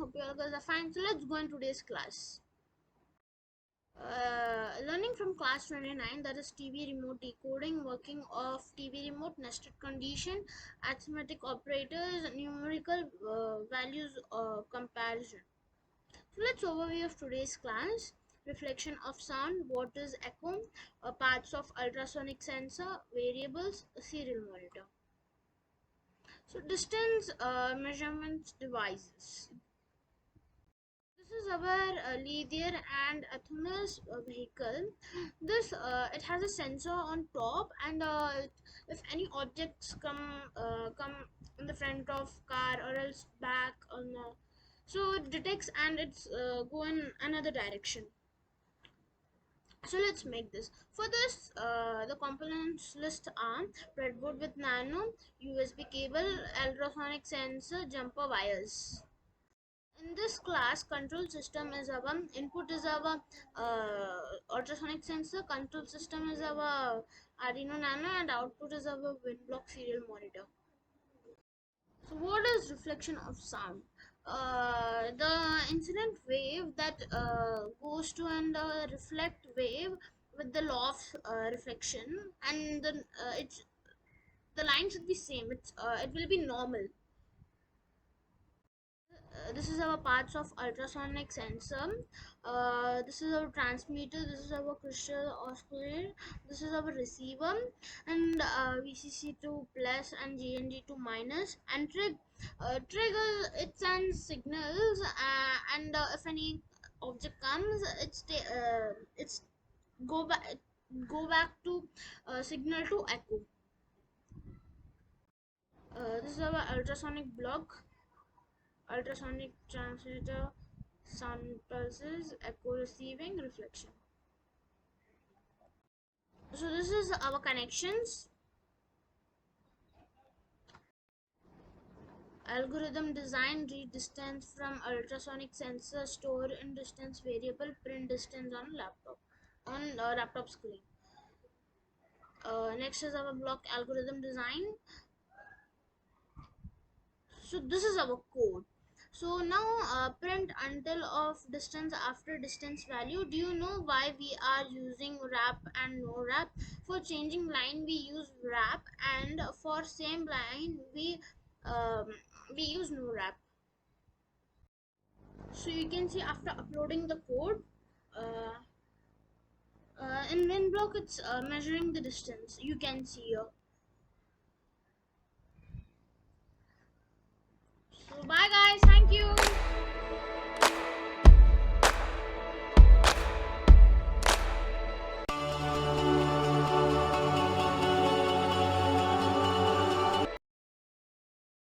Hope you all guys are fine. So let's go in today's class. Learning from class 29, that is TV remote decoding, working of TV remote, nested condition, arithmetic operators, numerical values comparison. So let's overview of today's class. Reflection of sound, what is echo, parts of ultrasonic sensor, variables, serial monitor. So distance measurement devices. This is our linear and autonomous vehicle. This it has a sensor on top, and if any objects come in the front of car or else back on, so it detects and it's go in another direction. So let's make this. For this, the components list are breadboard with nano, USB cable, ultrasonic sensor, jumper wires. In this class, control system is our input is our ultrasonic sensor, control system is our Arduino Nano, and output is our WinBlock serial monitor. So what is reflection of sound? The incident wave that goes to and reflect wave with the law of reflection, and then it's the line should be same. It will be normal. This is our parts of ultrasonic sensor. This is our transmitter, this is our crystal oscillator, this is our receiver, and VCC2 plus and GND2 minus, and trigger, it sends signals, and if any object comes, it's go back to signal to echo. This is our ultrasonic block, ultrasonic transmitter, sound pulses, echo receiving, reflection. So this is our connections. Algorithm design, read distance from ultrasonic sensor, store in distance variable, print distance on laptop screen. Next is our block algorithm design. So this is our code. So now print until of distance after distance value. Do you know why we are using wrap and no wrap? For changing line we use wrap, and for same line um, we use no wrap. So you can see after uploading the code, uh, in WinBlock it's measuring the distance. You can see here. So bye guys.